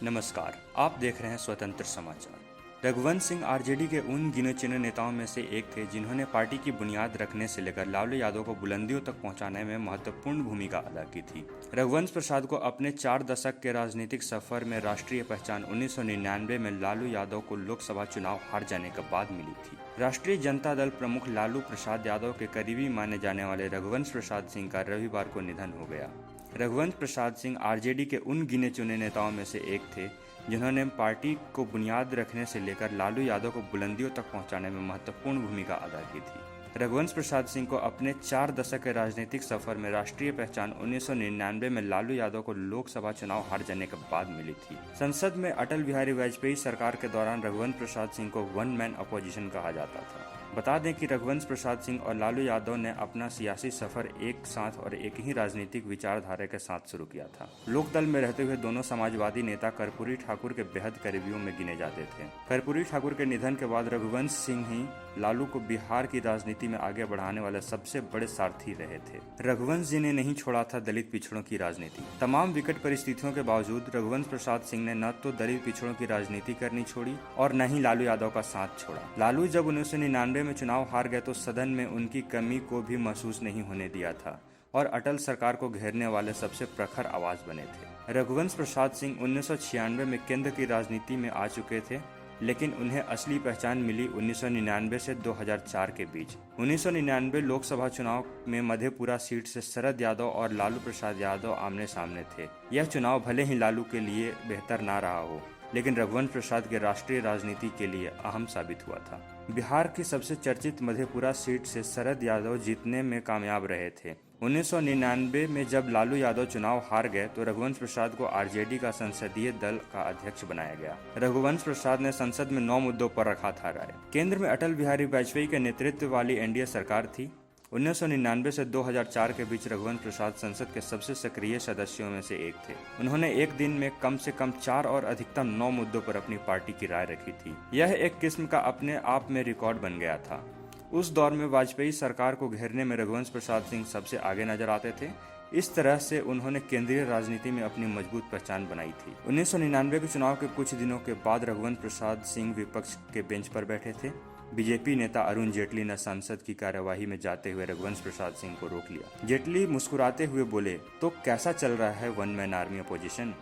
नमस्कार, आप देख रहे हैं स्वतंत्र समाचार। रघुवंश सिंह आरजेडी के उन गिने चुने नेताओं में से एक थे जिन्होंने पार्टी की बुनियाद रखने से लेकर लालू यादव को बुलंदियों तक पहुंचाने में महत्वपूर्ण भूमिका अदा की थी। रघुवंश प्रसाद को अपने 4 दशक के राजनीतिक सफर में राष्ट्रीय पहचान 1999 में लालू यादव को लोकसभा चुनाव हार जाने के बाद मिली थी। राष्ट्रीय जनता दल प्रमुख लालू प्रसाद यादव के करीबी माने जाने वाले रघुवंश प्रसाद सिंह का रविवार को निधन हो गया। रघुवंश प्रसाद सिंह आरजेडी के उन गिने चुने नेताओं में से एक थे जिन्होंने पार्टी को बुनियाद रखने से लेकर लालू यादव को बुलंदियों तक पहुंचाने में महत्वपूर्ण भूमिका अदा की थी। रघुवंश प्रसाद सिंह को अपने 4 दशक के राजनीतिक सफर में राष्ट्रीय पहचान 1999 में लालू यादव को लोकसभा चुनाव हार जाने के बाद मिली थी। संसद में अटल बिहारी वाजपेयी सरकार के दौरान रघुवंश प्रसाद सिंह को वन मैन अपोजिशन कहा जाता था। बता दें कि रघुवंश प्रसाद सिंह और लालू यादव ने अपना सियासी सफर एक साथ और एक ही राजनीतिक विचारधारा के साथ शुरू किया था। लोकदल में रहते हुए दोनों समाजवादी नेता कर्पूरी ठाकुर के बेहद करीबियों में गिने जाते थे। कर्पूरी ठाकुर के निधन के बाद रघुवंश सिंह ही लालू को बिहार की राजनीति में आगे बढ़ाने वाले सबसे बड़े सारथी रहे थे। रघुवंश जी ने नहीं छोड़ा था दलित पिछड़ों की राजनीति। तमाम विकट परिस्थितियों के बावजूद रघुवंश प्रसाद सिंह ने न तो दलित पिछड़ों की राजनीति करनी छोड़ी और न ही लालू यादव का साथ छोड़ा। लालू जब 1999 में चुनाव हार गए तो सदन में उनकी कमी को भी महसूस नहीं होने दिया था और अटल सरकार को घेरने वाले सबसे प्रखर आवाज बने थे। रघुवंश प्रसाद सिंह 1996 में केंद्र की राजनीति में आ चुके थे, लेकिन उन्हें असली पहचान मिली 1999 से 2004 के बीच। 1999 लोकसभा चुनाव में मधेपुरा सीट से शरद यादव और लालू प्रसाद यादव आमने सामने थे। यह चुनाव भले ही लालू के लिए बेहतर ना रहा हो, लेकिन रघुवंश प्रसाद के राष्ट्रीय राजनीति के लिए अहम साबित हुआ था। बिहार की सबसे चर्चित मधेपुरा सीट से शरद यादव जीतने में कामयाब रहे थे। 1999 में जब लालू यादव चुनाव हार गए तो रघुवंश प्रसाद को आरजेडी का संसदीय दल का अध्यक्ष बनाया गया। रघुवंश प्रसाद ने संसद में 9 मुद्दों पर रखा था राय। केंद्र में अटल बिहारी वाजपेयी के नेतृत्व वाली एनडीए सरकार थी। 1999 से 2004 के बीच रघुवंश प्रसाद संसद के सबसे सक्रिय सदस्यों में से एक थे। उन्होंने एक दिन में कम से कम 4 और अधिकतम 9 मुद्दों पर अपनी पार्टी की राय रखी थी। यह एक किस्म का अपने आप में रिकॉर्ड बन गया था। उस दौर में वाजपेयी सरकार को घेरने में रघुवंश प्रसाद सिंह सबसे आगे नजर आते थे। इस तरह से उन्होंने केंद्रीय राजनीति में अपनी मजबूत पहचान बनाई थी। 1999 के चुनाव के कुछ दिनों के बाद रघुवंश प्रसाद सिंह विपक्ष के बेंच पर बैठे थे। बीजेपी नेता अरुण जेटली ने संसद की कार्यवाही में जाते हुए रघुवंश प्रसाद सिंह को रोक लिया। जेटली मुस्कुराते हुए बोले, तो कैसा चल रहा है one man army opposition?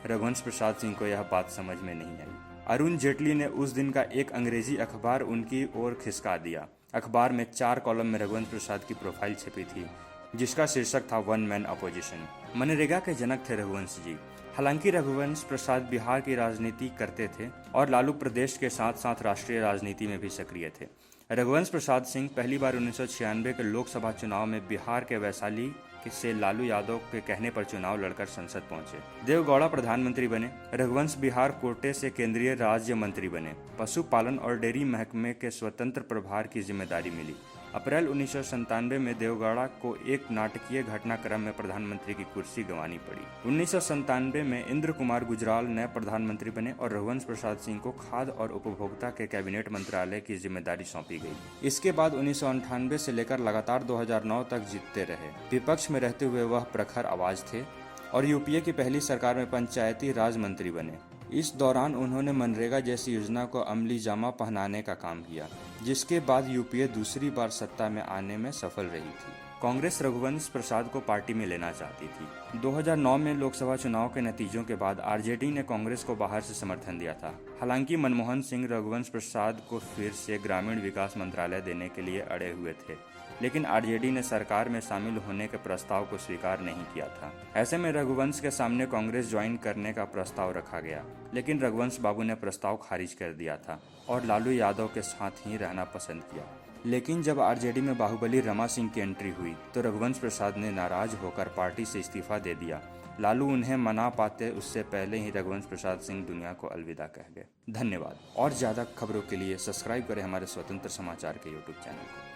Raghuvansh Prasad Singh को यह बात समझ में नहीं आई। अरुण जेटली ने उस दिन का एक अंग्रेजी अखबार उनकी ओर खिसका दिया। अखबार में 4 कॉलम में रघुवंश प्रसाद की प्रोफाइल छपी थी, जिसका शीर्षक था वन मैन अपोजिशन। मनरेगा के जनक थे रघुवंश जी। हालांकि रघुवंश प्रसाद बिहार की राजनीति करते थे और लालू प्रदेश के साथ साथ राष्ट्रीय राजनीति में भी सक्रिय थे। रघुवंश प्रसाद सिंह पहली बार 1996 के लोकसभा चुनाव में बिहार के वैशाली से लालू यादव के कहने पर चुनाव लड़कर संसद पहुंचे। देवगौड़ा प्रधानमंत्री बने। रघुवंश बिहार कोटे से केंद्रीय राज्य मंत्री बने। पशुपालन और डेयरी महकमे के स्वतंत्र प्रभार की जिम्मेदारी मिली। अप्रैल 1997 में देवगौड़ा को एक नाटकीय घटनाक्रम में प्रधानमंत्री की कुर्सी गंवानी पड़ी। 1997 में इंद्र कुमार गुजराल नए प्रधानमंत्री बने और रघुवंश प्रसाद सिंह को खाद्य और उपभोक्ता के कैबिनेट मंत्रालय की जिम्मेदारी सौंपी गई। इसके बाद 1998 से लेकर लगातार 2009 तक जीतते रहे। विपक्ष में रहते हुए वह प्रखर आवाज थे और यूपीए की पहली सरकार में पंचायती राज मंत्री बने। इस दौरान उन्होंने मनरेगा जैसी योजना को अमली जामा पहनाने का काम किया, जिसके बाद यूपीए दूसरी बार सत्ता में आने में सफल रही थी। कांग्रेस रघुवंश प्रसाद को पार्टी में लेना चाहती थी। 2009 में लोकसभा चुनाव के नतीजों के बाद आरजेडी ने कांग्रेस को बाहर से समर्थन दिया था। हालांकि मनमोहन सिंह रघुवंश प्रसाद को फिर से ग्रामीण विकास मंत्रालय देने के लिए अड़े हुए थे, लेकिन आरजेडी ने सरकार में शामिल होने के प्रस्ताव को स्वीकार नहीं किया था। ऐसे में रघुवंश के सामने कांग्रेस ज्वाइन करने का प्रस्ताव रखा गया, लेकिन रघुवंश बाबू ने प्रस्ताव खारिज कर दिया था और लालू यादव के साथ ही रहना पसंद किया। लेकिन जब आरजेडी में बाहुबली रमा सिंह की एंट्री हुई तो रघुवंश प्रसाद ने नाराज होकर पार्टी से इस्तीफा दे दिया। लालू उन्हें मना पाते उससे पहले ही रघुवंश प्रसाद सिंह दुनिया को अलविदा कह गए। धन्यवाद। और ज़्यादा खबरों के लिए सब्सक्राइब करें हमारे स्वतंत्र समाचार के यूट्यूब चैनल को।